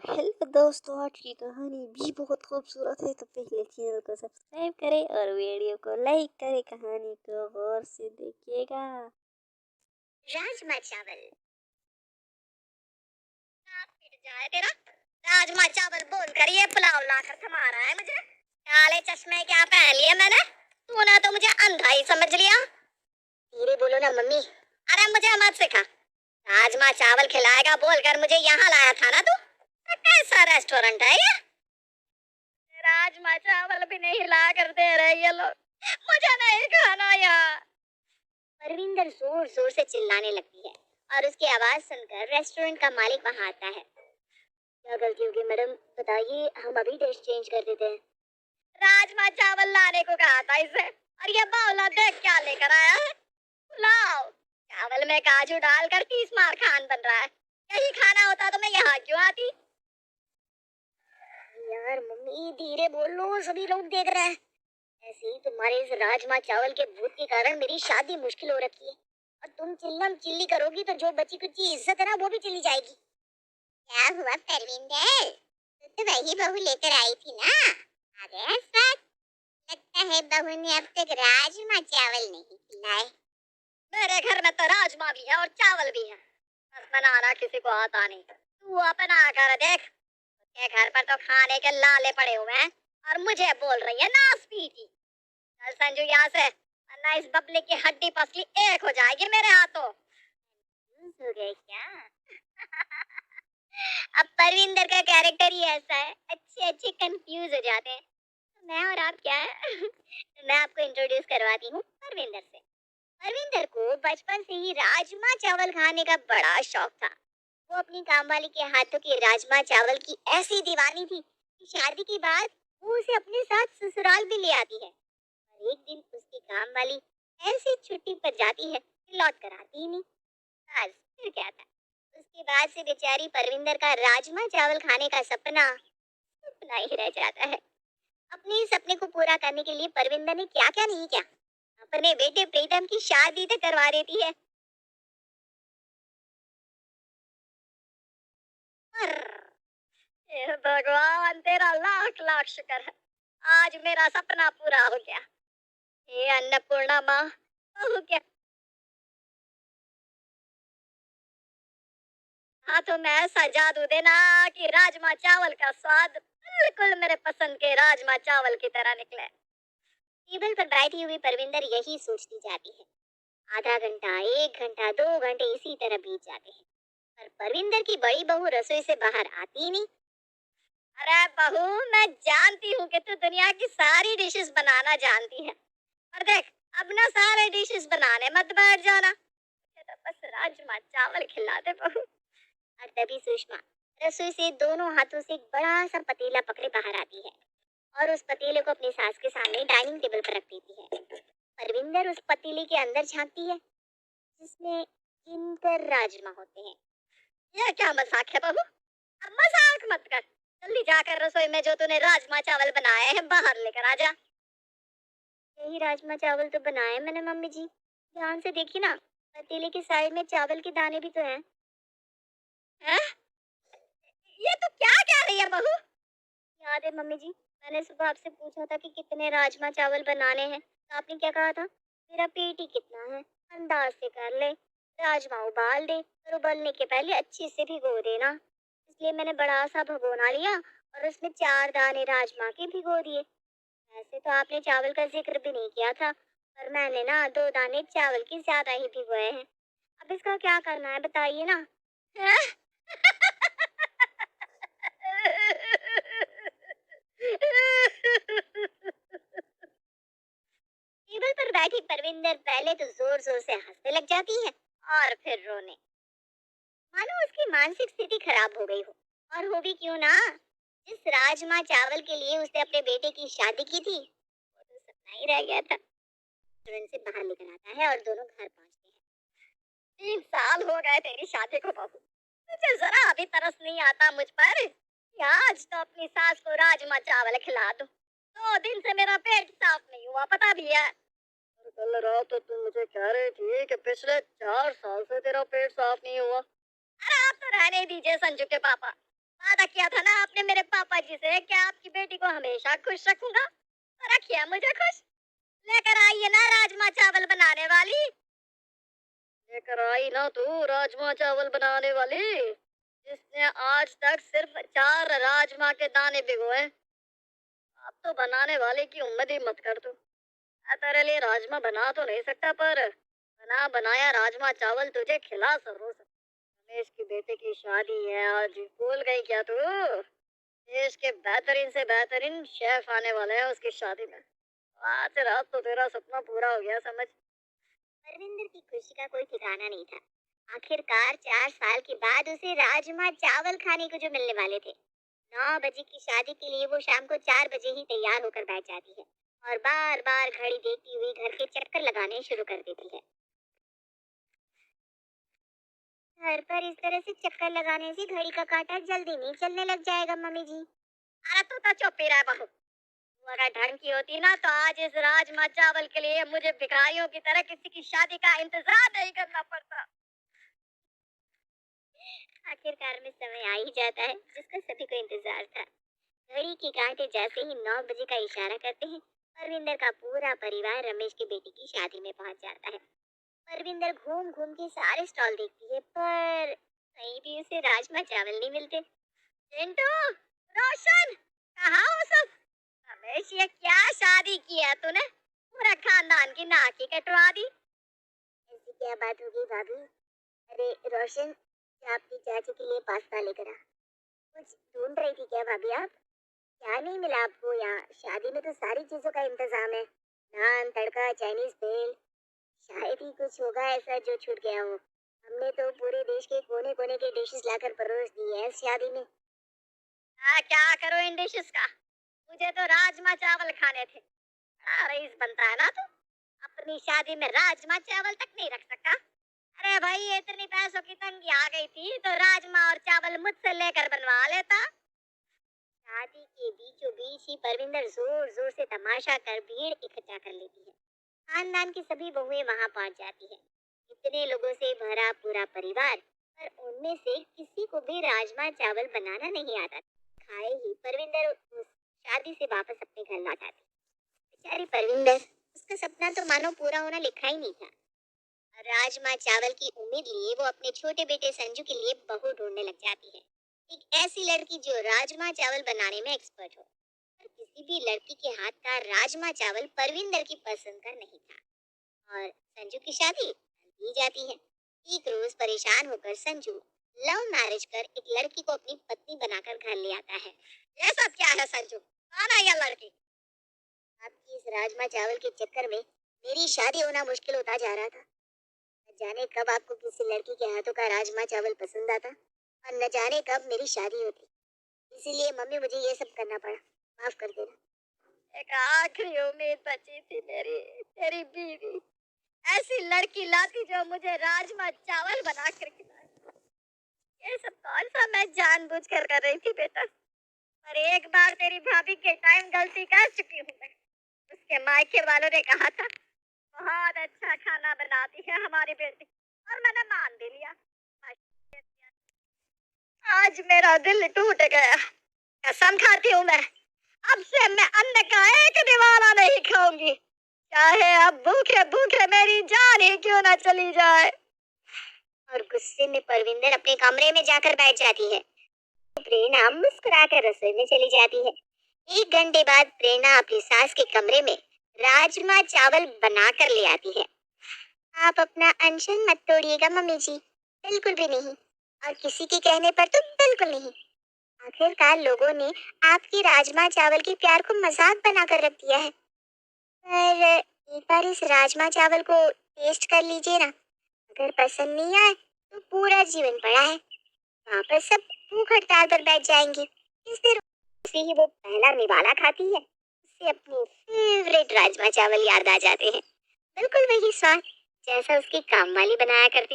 Hello दोस्तों, आज की कहानी भी बहुत खूबसूरत है। तो पहले चैनल को सब्सक्राइब करें और वीडियो को लाइक करें। कहानी को गौर से देखिएगा। राजमा चावल नाक पिट जाए तेरा। राजमा चावल बोलकर ये पुलाव लाकर थमा रहा है मुझे। काले चश्मे क्या पहन लिए मैंने। तूने तो मुझे अंधा ही समझ लिया। धीरे बोलो ना मम्मी। अरे मुझे मत सिखा। राजमा चावल खिलाएगा बोलकर मुझे यहाँ लाया था ना तू। तो कैसा रेस्टोरेंट है ये। राजमा चावल भी नहीं ला कर दे रहे ये लोग। मुझे नहीं खाना यहाँ। परविंदर जोर जोर से चिल्लाने लगती है और उसकी आवाज सुनकर रेस्टोरेंट का मालिक वहां आता है। क्या गलती होगी मैडम, बताइए, हम अभी डिश चेंज कर देते हैं। राजमा चावल लाने को कहा था इसे, और ये बावला देख क्या लेकर आया है। पुलाव। चावल में काजू डालकर 30 मार खान बन रहा है। यही खाना होता तो मैं यहाँ क्यों आती। यार मम्मी धीरे बोल लो, सभी लोग देख रहे हैं। ऐसे ही तुम्हारे इस राजमा चावल के भूत के कारण मेरी शादी मुश्किल हो रखी है, और तुम चिल्लम चिल्ली करोगी तो जो बची कुची इज्जत है ना वो भी चली जाएगी। क्या हुआ परविंदर, तू तो वही बहू लेकर आई थी ना। अरे सच, लगता है बहू ने अब तक राजमा चावल नहीं खिलाए। मेरे घर में तो राजमा भी है और चावल भी है, बस बनाना किसी को आता नहीं। तू अपना कर देख। के घर पर तो खाने के लाले पड़े हुए हैं और मुझे बोल रही है नास पीटी। चल संजू यहाँ से, वरना इस बबली की हड्डी पसली एक हो जाएगी मेरे हाथों। हो गए क्या। अब परविंदर का कैरेक्टर ही ऐसा है, अच्छे अच्छे कंफ्यूज हो जाते हैं। तो मैं और आप क्या है। तो मैं आपको इंट्रोड्यूस करवाती हूँ परविंदर से। परविंदर को बचपन से ही राजमा चावल खाने का बड़ा शौक था। वो अपनी कामवाली के हाथों के राजमा चावल की ऐसी दीवानी थी कि शादी के बाद वो उसे अपने साथ ससुराल भी ले आती है। और एक दिन उसकी कामवाली ऐसी छुट्टी पर जाती है कि लौट कर आती ही नहीं। बस फिर क्या था, उसके बाद से बेचारी परविंदर का राजमा चावल खाने का सपना सपना ही रह जाता है। अपने इस सपने को पूरा करने के लिए परविंदर ने क्या क्या नहीं किया। अपने बेटे प्रीतम की शादी तक करवा देती है। पर हे भगवान तेरा लाख लाख शुक्र है, आज मेरा सपना पूरा हो गया। हे अन्नपूर्णा माँ, बहू के हाथों में ऐसा जादू देना कि राजमा चावल का स्वाद बिल्कुल मेरे पसंद के राजमा चावल की तरह निकले। टेबल पर बैठी हुई परविंदर यही सोचती जाती है। आधा घंटा, 1 घंटा, 2 घंटे इसी तरह बीत जाते हैं, पर परविंदर की बड़ी बहू रसोई से बाहर आती ही नहीं। अरे बहू, मैं जानती हूँ कि तू दुनिया की सारी डिशेस बनाना जानती है, पर देख, अब ना सारे डिशेस बनाने मत बैठ जाना। मुझे तो बस राजमा चावल खिला दे बहू। और तभी सुषमा रसोई से दोनों हाथों से एक बड़ा सा पतीला पकड़े बाहर आती है और उस पतीले को अपनी सास के सामने डाइनिंग टेबल पर रख देती है। परविंदर उस पतीले के अंदर झांकती है, जिसमें गिनकर राजमा होते हैं। यह क्या मजाक है बहू, अब मजाक मत कर। जल्दी जाकर रसोई में जो तूने राजमा चावल बनाए हैं बाहर लेकर आ जा। यही राजमा चावल तो बनाए मैंने मम्मी जी, ध्यान से देखी ना, पतीले के साइड में चावल के दाने भी तो हैं। हैं? ये तो क्या कह रही है बहू। याद है मम्मी जी, मैंने सुबह आपसे पूछा था कि कितने राजमा चावल बनाने हैं, तो आपने क्या कहा था, मेरा पेट ही कितना है, अंदाज से कर ले। राजमा उबाल दे और उबलने के पहले अच्छे से भिगो देना। इसलिए मैंने बड़ा सा भगोना लिया और उसमें 4 दाने राजमा के भिगो दिए। वैसे तो आपने चावल का जिक्र भी नहीं किया था, पर मैंने ना 2 दाने चावल की ज्यादा ही भिगोए हैं। अब इसका क्या करना है बताइए ना। हैं? टेबल पर बैठी परविंदर पहले तो जोर जोर से हंसने लग जाती है और फिर रोने, मानो उसकी मानसिक स्थिति खराब हो गई हो। और हो भी क्यों ना, जिस राजमा चावल के लिए उसने अपने बेटे की शादी की थी वो तो सपना ही रह गया था। रेस्टोरेंट से बाहर लेकर आता है और दोनों घर पहुंचते हैं। 3 साल हो गए तेरी शादी को बहू, मुझे जरा अभी तरस नहीं आता मुझ पर कि आज तो अपनी सास को राजमा चावल खिला दूं। 2 दिन से मेरा पेट साफ नहीं हुआ, पता भी है। और कल रात तो तुम मुझे कह रही थी कि पिछले 4 साल से तेरा पेट साफ नहीं हुआ। अरे आप तो रहने दीजिए संजू के पापा, वादा किया था ना आपने मेरे पापा जी से कि आपकी बेटी को हमेशा खुश रखूंगा, तो रखिए मुझे खुश। लेकर आइए ना राजमा चावल बनाने वाली। लेकर आई ना तू राजमा चावल बनाने वाली, जिसने आज तक सिर्फ 4 राजमा के दाने भिगोए। अब तो बनाने वाले की उम्मीद ही मत कर तू। मैं तेरे लिए राजमा बना तो नहीं सकता, पर बना बनाया राजमा चावल तुझे खिला जरूर सकता। रमेश की बेटे की शादी है आज, भूल गई क्या तू? देश के बेहतरीन से बेहतरीन शेफ आने वाले हैं उसकी शादी में। आज रात तो तेरा सपना पूरा हो गया समझ। परविंदर की खुशी का कोई ठिकाना नहीं था। आखिरकार 4 साल के बाद उसे राजमा चावल खाने को जो मिलने वाले थे। 9 बजे की शादी के लिए वो शाम को 4 बजे ही तैयार होकर बैठ जाती है और बार बार घड़ी देखती हुई घर के चक्कर लगाने शुरू कर देती है। घर पर इस तरह से चक्कर लगाने से घड़ी का कांटा जल्दी नहीं चलने लग जाएगा मम्मी जी। अरे तू तो चुप ही रह बहू। तू अगर ढंग की होती ना तो आज इस राजमा चावल के लिए मुझे भिखारियों की तरह किसी की शादी का इंतजार नहीं करना पड़ता। आखिरकार में समय आ ही जाता है जिसका सभी को इंतजार था। घड़ी के कांटे जैसे ही 9 बजे का इशारा करते हैं, परविंदर का पूरा परिवार रमेश की बेटी की शादी में पहुंच जाता है। परविंदर घूम घूम के सारे स्टॉल देखती है, पर कहीं भी उसे राजमा चावल नहीं मिलते। चिंटू, रोशन, कहाँ हो सब? रमेश, ये क्या शादी की है तूने? पूरा खानदान की नाक ही कटवा दी। ऐसी क्या बात हो गई भाभी? अरे रोशन, क्या आपकी चाची के लिए पास्ता लेकर आ। कुछ ढूंढ रही थी क्या भाभी आप? क्या नहीं मिला आपको यहाँ? शादी में तो सारी चीजों का इंतजाम है, नान तड़का चाइनीज भेल। शायद ही कुछ होगा ऐसा जो छूट गया हो। हमने तो पूरे देश के कोने कोने के डिशेस लाकर परोस दिए हैं इस शादी में। क्या करो इन डिशेस का? मुझे तो राजमा चावल खाने थे। रईस बनता है ना तू, अपनी शादी में राजमा चावल तक नहीं रख सकता। अरे भाई, इतनी पैसों की तंगी आ गई थी तो राजमा और चावल मुझसे लेकर बनवा लेता। शादी के बीचों बीच ही परविंदर जोर जोर से तमाशा कर भीड़ इकट्ठा कर लेती है। खानदान की सभी बहुएं वहां पहुंच जाती है। इतने लोगों से भरा पूरा परिवार, पर उनमें से किसी को भी राजमा चावल बनाना नहीं आता। खाए ही परविंदर उस शादी से वापस अपने घर लौट आती। बेचारी परविंदर, उसका सपना तो मानो पूरा होना लिखा ही नहीं था। राजमा चावल की उम्मीद लिए वो अपने छोटे बेटे संजू के लिए बहू ढूंढने लग जाती है। एक ऐसी लड़की जो राजमा चावल बनाने में एक्सपर्ट हो। पर किसी भी लड़की के हाथ का राजमा चावल परविंदर की पसंद का नहीं था और संजू की शादी की जाती है। एक रोज परेशान होकर संजू लव मैरिज कर एक लड़की को अपनी पत्नी बनाकर घर ले आता है। ये सब क्या है संजू? कौन है यह लड़की? आपकी इस राजमा चावल के चक्कर में मेरी शादी होना मुश्किल होता जा रहा था। न जाने कब आपको किसी लड़की के हाथों का राजमा चावल पसंद आता और न जाने कब मेरी शादी होती। इसीलिए मम्मी मुझे ये सब करना पड़ा, माफ कर देना। एक आखिरी उम्मीद बची थी मेरी, तेरी बीवी। ऐसी लड़की लाती जो मुझे राजमा चावल बना कर खिलाए। ये सब कौन सा मैं जानबूझकर कर रही थी बेटा? पर एक बार तेरी भाभी के टाइम गलती कर चुकी हूँ मैं। उसके मायके वालों ने कहा था बहुत अच्छा खाना बनाती है हमारी बेटी, और मैंने मान भी लिया। आज मेरा दिल टूट गया। कसम खाती हूँ मैं, अब से मैं अन्न का एक निवाला नहीं खाऊंगी, चाहे अब भूखे भूखे मेरी जान ही क्यों ना चली जाए। और गुस्से में परविंदर अपने कमरे में जाकर बैठ जाती है। प्रेरणा मुस्कुराकर रसोई में चली जाती है। 1 घंटे बाद प्रेरणा अपनी सास के कमरे में राजमा चावल बना कर ले आती है। आप अपना अनशन मत तोड़िएगा मम्मी जी, बिल्कुल भी नहीं, और किसी के कहने पर तो बिल्कुल नहीं। आखिरकार लोगों ने आपकी राजमा चावल के प्यार को मजाक बनाकर रख दिया है। पर एक बार इस राजमा चावल को टेस्ट कर लीजिए ना, अगर पसंद नहीं आए तो पूरा जीवन पड़ा है, वापस सब भूख हड़ताल पर बैठ जाएंगे। इस दिन से ही वो पहला निवाला खाती है, उससे अपने फेवरेट राजमा चावल याद आ जाते हैं। बिल्कुल वही स्वाद जैसा उसकी काम वाली बनाया करती।